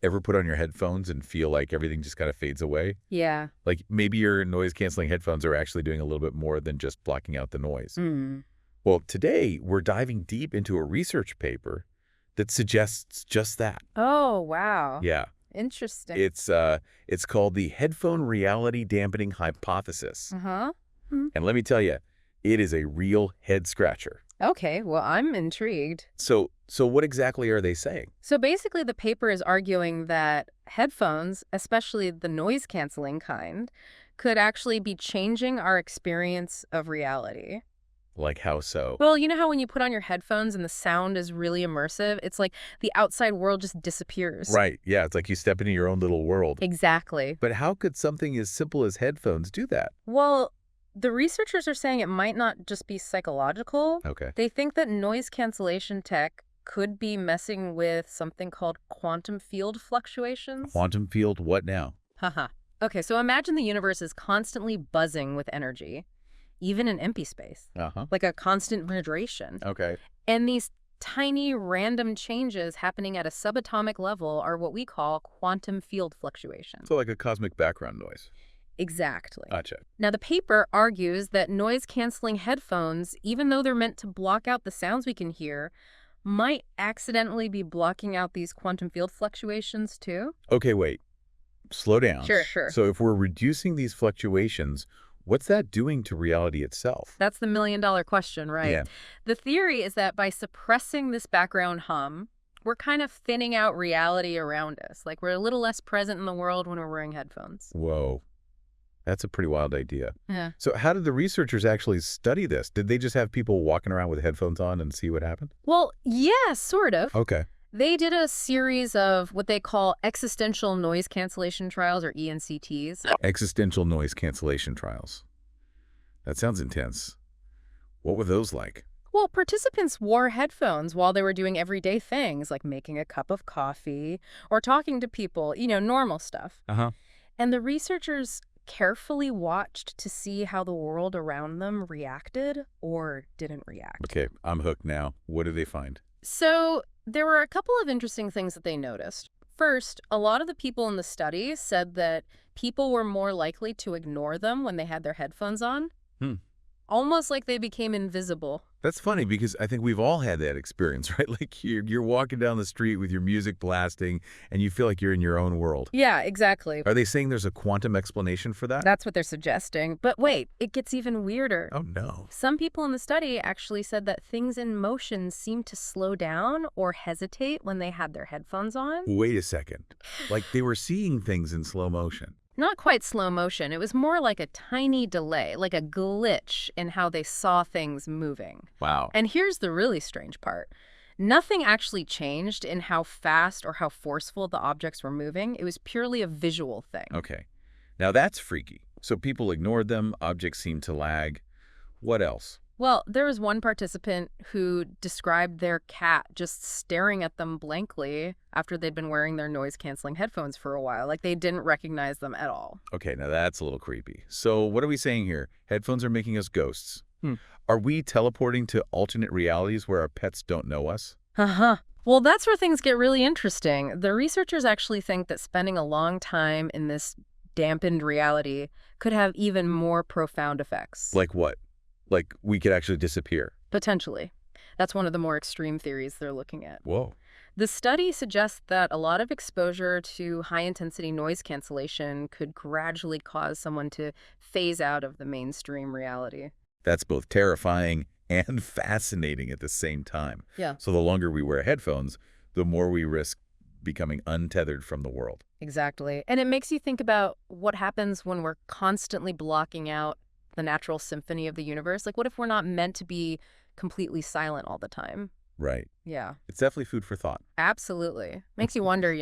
Ever put on your headphones and feel like everything just kind of fades away? Yeah. Like maybe your noise-canceling headphones are actually doing a little bit more than just blocking out the noise. Mm. Well, today we're diving deep into a research paper that suggests just that. Oh, wow. Yeah. Interesting. It's called the Headphone Reality Dampening Hypothesis. Uh-huh. And let me tell you, it is a real head-scratcher. Okay, well, I'm intrigued. So what exactly are they saying? So basically, the paper is arguing that headphones, especially the noise-canceling kind, could actually be changing our experience of reality. Like how so? Well, you know how when you put on your headphones and the sound is really immersive, it's like the outside world just disappears. Right, yeah, it's like you step into your own little world. Exactly. But how could something as simple as headphones do that? Well, the researchers are saying it might not just be psychological. Okay. They think that noise cancellation tech could be messing with something called quantum field fluctuations. Quantum field, what now? Haha. Okay, so imagine the universe is constantly buzzing with energy, even in empty space, Uh-huh. like a constant vibration. Okay. And these tiny random changes happening at a subatomic level are what we call quantum field fluctuations. So like a cosmic background noise. Exactly. Gotcha. Now, the paper argues that noise-canceling headphones, even though they're meant to block out the sounds we can hear, might accidentally be blocking out these quantum field fluctuations too. Okay, wait. Slow down. Sure. So if we're reducing these fluctuations, what's that doing to reality itself? That's the million-dollar question, right? Yeah. The theory is that by suppressing this background hum, we're kind of thinning out reality around us. Like we're a little less present in the world when we're wearing headphones. Whoa. That's a pretty wild idea. Yeah. So how did the researchers actually study this? Did they just have people walking around with headphones on and see what happened? Well, yeah, sort of. Okay. They did a series of what they call existential noise cancellation trials, or ENCTs. Existential noise cancellation trials. That sounds intense. What were those like? Well, participants wore headphones while they were doing everyday things like making a cup of coffee or talking to people, normal stuff. Uh-huh. And the researchers carefully watched to see how the world around them reacted or didn't react. Okay, I'm hooked now. What did they find? So there were a couple of interesting things that they noticed. First, a lot of the people in the study said that people were more likely to ignore them when they had their headphones on. Almost like they became invisible. That's funny because I think we've all had that experience, right? Like you're walking down the street with your music blasting and you feel like you're in your own world. Yeah, exactly. Are they saying there's a quantum explanation for that? That's what they're suggesting. But wait, it gets even weirder. Oh, no. Some people in the study actually said that things in motion seemed to slow down or hesitate when they had their headphones on. Wait a second. Like they were seeing things in slow motion. Not quite slow motion. It was more like a tiny delay, like a glitch in how they saw things moving. Wow. And here's the really strange part. Nothing actually changed in how fast or how forceful the objects were moving. It was purely a visual thing. Okay. Now that's freaky. So people ignored them, objects seemed to lag. What else? Well, there was one participant who described their cat just staring at them blankly after they'd been wearing their noise-canceling headphones for a while. Like they didn't recognize them at all. Okay, now that's a little creepy. So what are we saying here? Headphones are making us ghosts. Are we teleporting to alternate realities where our pets don't know us? Uh-huh. Well, that's where things get really interesting. The researchers actually think that spending a long time in this dampened reality could have even more profound effects. Like what? Like we could actually disappear? Potentially. That's one of the more extreme theories they're looking at. Whoa. The study suggests that a lot of exposure to high-intensity noise cancellation could gradually cause someone to phase out of the mainstream reality. That's both terrifying and fascinating at the same time. Yeah. So the longer we wear headphones, the more we risk becoming untethered from the world. Exactly. And it makes you think about what happens when we're constantly blocking out the natural symphony of the universe. Like, what if we're not meant to be completely silent all the time? Right. Yeah. It's definitely food for thought. Absolutely. Makes you wonder,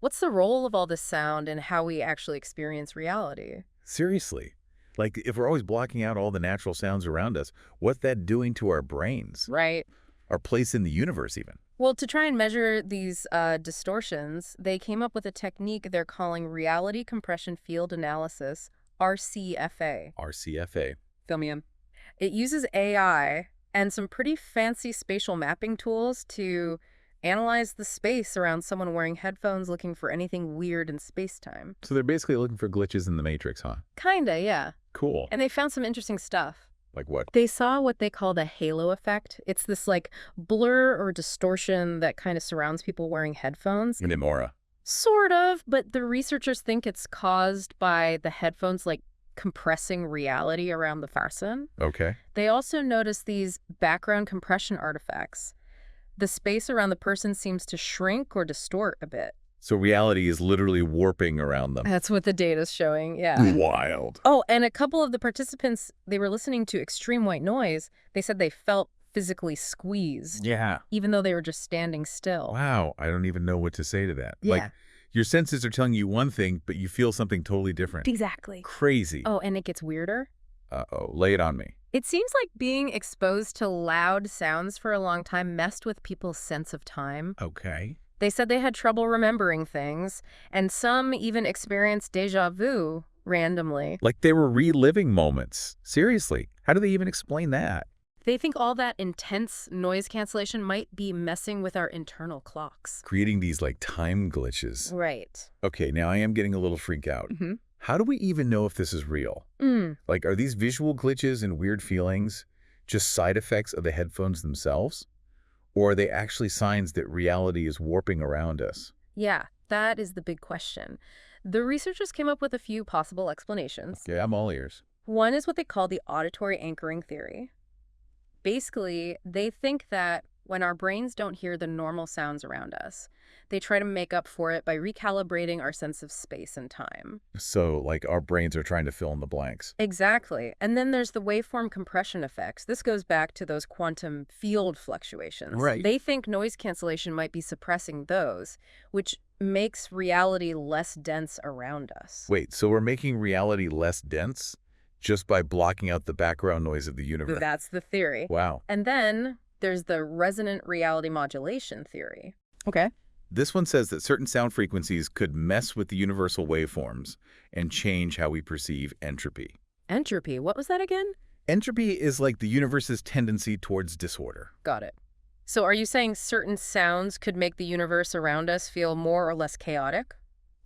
what's the role of all this sound in how we actually experience reality? Seriously. Like, if we're always blocking out all the natural sounds around us, what's that doing to our brains? Right. Our place in the universe, even? Well, to try and measure these distortions, they came up with a technique they're calling reality compression field analysis, RCFA. RCFA. Fill me in. It uses AI and some pretty fancy spatial mapping tools to analyze the space around someone wearing headphones looking for anything weird in space-time. So they're basically looking for glitches in the matrix, huh? Kinda, yeah. Cool. And they found some interesting stuff. Like what? They saw what they call the halo effect. It's this like blur or distortion that kind of surrounds people wearing headphones. An aura. Sort of, but the researchers think it's caused by the headphones like compressing reality around the person. Okay. They also noticed these background compression artifacts. The space around the person seems to shrink or distort a bit. So reality is literally warping around them. That's what the data's showing, yeah. Wild. Oh, and a couple of the participants, they were listening to extreme white noise. They said they felt physically squeezed. Yeah. Even though they were just standing still. Wow. I don't even know what to say to that. Yeah. Like, your senses are telling you one thing, but you feel something totally different. Exactly. Crazy. Oh, and it gets weirder. Uh-oh. Lay it on me. It seems like being exposed to loud sounds for a long time messed with people's sense of time. Okay. They said they had trouble remembering things, and some even experienced déjà vu randomly. Like they were reliving moments. Seriously. How do they even explain that? They think all that intense noise cancellation might be messing with our internal clocks. Creating these like time glitches. Right. Okay, now I am getting a little freaked out. Mm-hmm. How do we even know if this is real? Like, are these visual glitches and weird feelings just side effects of the headphones themselves? Or are they actually signs that reality is warping around us? Yeah, that is the big question. The researchers came up with a few possible explanations. Okay, I'm all ears. One is what they call the auditory anchoring theory. Basically, they think that when our brains don't hear the normal sounds around us, they try to make up for it by recalibrating our sense of space and time. So, like, our brains are trying to fill in the blanks. Exactly. And then there's the waveform compression effects. This goes back to those quantum field fluctuations. Right. They think noise cancellation might be suppressing those, which makes reality less dense around us. Wait, so we're making reality less dense just by blocking out the background noise of the universe? That's the theory. Wow. And then there's the resonant reality modulation theory. Okay. This one says that certain sound frequencies could mess with the universal waveforms and change how we perceive entropy. Entropy, what was that again? Entropy is like the universe's tendency towards disorder. Got it. So are you saying certain sounds could make the universe around us feel more or less chaotic?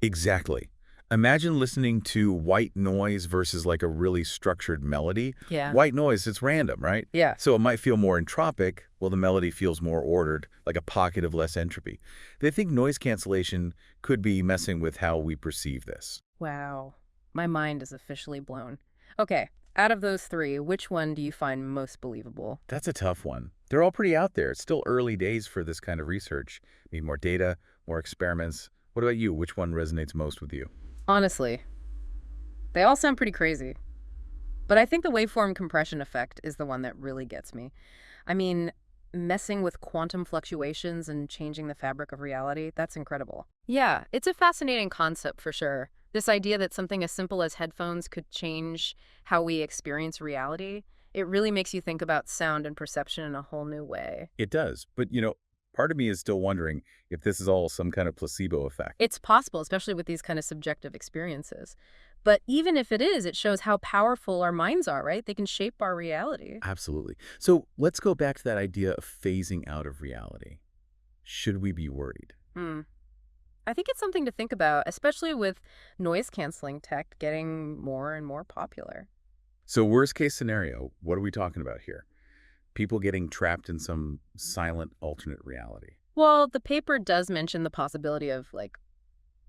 Exactly. Imagine listening to white noise versus like a really structured melody. Yeah. White noise, it's random, right? Yeah. So it might feel more entropic, while the melody feels more ordered, like a pocket of less entropy. They think noise cancellation could be messing with how we perceive this. Wow. My mind is officially blown. Okay, out of those three, which one do you find most believable? That's a tough one. They're all pretty out there. It's still early days for this kind of research. Need more data, more experiments. What about you? Which one resonates most with you? Honestly, they all sound pretty crazy. But I think the waveform compression effect is the one that really gets me. I mean, messing with quantum fluctuations and changing the fabric of reality, that's incredible. Yeah, it's a fascinating concept for sure. This idea that something as simple as headphones could change how we experience reality, it really makes you think about sound and perception in a whole new way. It does. But, part of me is still wondering if this is all some kind of placebo effect. It's possible, especially with these kind of subjective experiences. But even if it is, it shows how powerful our minds are, right? They can shape our reality. Absolutely. So let's go back to that idea of phasing out of reality. Should we be worried? I think it's something to think about, especially with noise-canceling tech getting more and more popular. So worst case scenario, what are we talking about here? People getting trapped in some silent alternate reality. Well, the paper does mention the possibility of,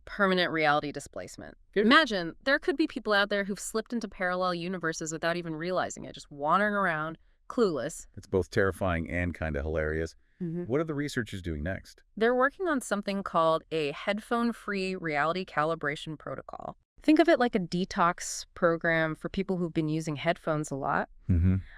permanent reality displacement. Imagine, there could be people out there who've slipped into parallel universes without even realizing it, just wandering around, clueless. It's both terrifying and kind of hilarious. What are the researchers doing next? They're working on something called a headphone-free reality calibration protocol. Think of it like a detox program for people who've been using headphones a lot.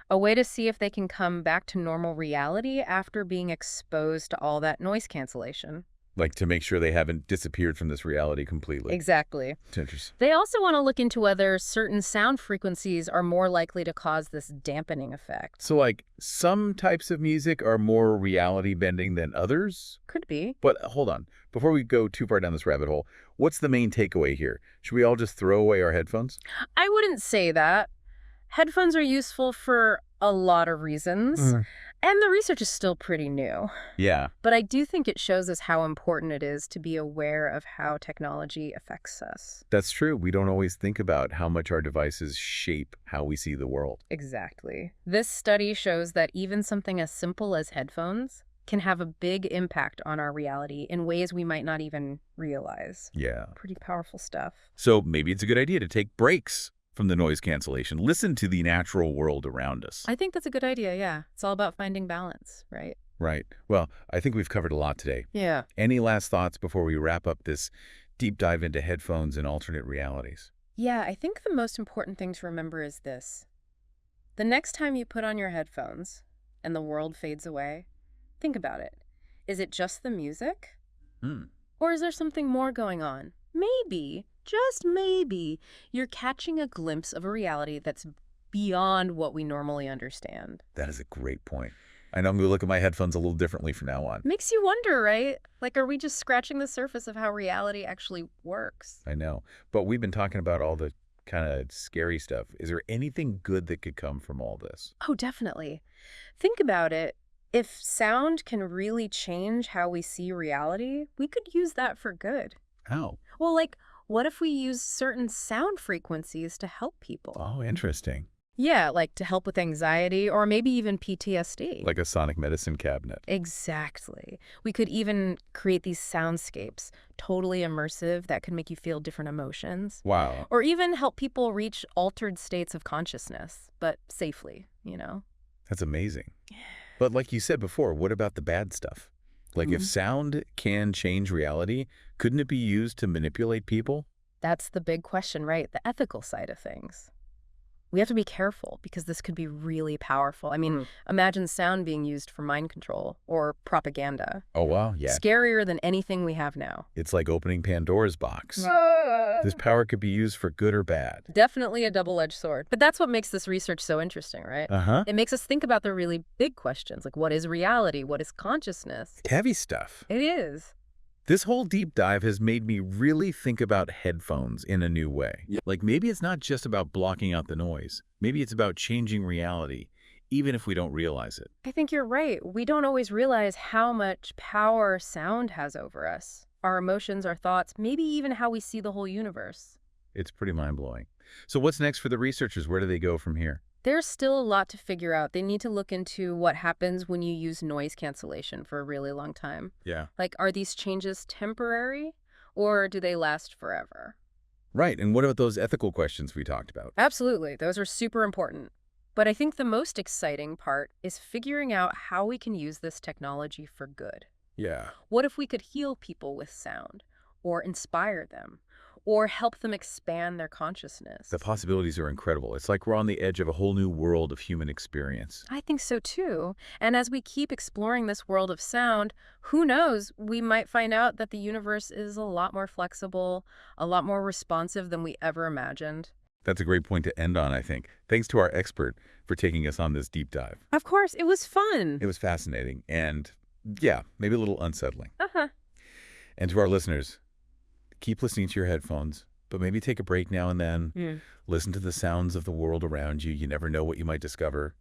A way to see if they can come back to normal reality after being exposed to all that noise cancellation. Like to make sure they haven't disappeared from this reality completely. Exactly. It's interesting. They also want to look into whether certain sound frequencies are more likely to cause this dampening effect. So some types of music are more reality bending than others? Could be. But hold on. Before we go too far down this rabbit hole, what's the main takeaway here? Should we all just throw away our headphones? I wouldn't say that. Headphones are useful for a lot of reasons. And the research is still pretty new. Yeah. But I do think it shows us how important it is to be aware of how technology affects us. That's true. We don't always think about how much our devices shape how we see the world. Exactly. This study shows that even something as simple as headphones can have a big impact on our reality in ways we might not even realize. Yeah. Pretty powerful stuff. So maybe it's a good idea to take breaks from the noise cancellation. Listen to the natural world around us. I think that's a good idea, yeah. It's all about finding balance, right? Right. Well, I think we've covered a lot today. Yeah. Any last thoughts before we wrap up this deep dive into headphones and alternate realities? Yeah, I think the most important thing to remember is this. The next time you put on your headphones and the world fades away, think about it. Is it just the music? Or is there something more going on? Maybe, just maybe, you're catching a glimpse of a reality that's beyond what we normally understand. That is a great point. I know I'm going to look at my headphones a little differently from now on. Makes you wonder, right? Like, are we just scratching the surface of how reality actually works? I know. But we've been talking about all the kind of scary stuff. Is there anything good that could come from all this? Oh, definitely. Think about it. If sound can really change how we see reality, we could use that for good. How? Well, like, what if we use certain sound frequencies to help people? Oh, interesting. Yeah, like to help with anxiety or maybe even PTSD. Like a sonic medicine cabinet. Exactly. We could even create these soundscapes, totally immersive, that could make you feel different emotions. Wow. Or even help people reach altered states of consciousness, but safely, you know? That's amazing. But like you said before, what about the bad stuff? Like if sound can change reality, couldn't it be used to manipulate people? That's the big question, right? The ethical side of things. We have to be careful because this could be really powerful. I mean, imagine sound being used for mind control or propaganda. Oh, wow. Yeah. Scarier than anything we have now. It's like opening Pandora's box. This power could be used for good or bad. Definitely a double-edged sword. But that's what makes this research so interesting, right? Uh-huh. It makes us think about the really big questions, like what is reality? What is consciousness? Heavy stuff. It is. This whole deep dive has made me really think about headphones in a new way. Like maybe it's not just about blocking out the noise. Maybe it's about changing reality, even if we don't realize it. I think you're right. We don't always realize how much power sound has over us. Our emotions, our thoughts, maybe even how we see the whole universe. It's pretty mind-blowing. So what's next for the researchers? Where do they go from here? There's still a lot to figure out. They need to look into what happens when you use noise cancellation for a really long time. Yeah. Like, are these changes temporary or do they last forever? Right. And what about those ethical questions we talked about? Absolutely. Those are super important. But I think the most exciting part is figuring out how we can use this technology for good. Yeah. What if we could heal people with sound or inspire them or help them expand their consciousness? The possibilities are incredible. It's like we're on the edge of a whole new world of human experience. I think so too. And as we keep exploring this world of sound, who knows, we might find out that the universe is a lot more flexible, a lot more responsive than we ever imagined. That's a great point to end on, I think. Thanks to our expert for taking us on this deep dive. Of course, it was fun. It was fascinating and, yeah, maybe a little unsettling. Uh-huh. And to our listeners, keep listening to your headphones, but maybe take a break now and then. Listen to the sounds of the world around you. You never know what you might discover.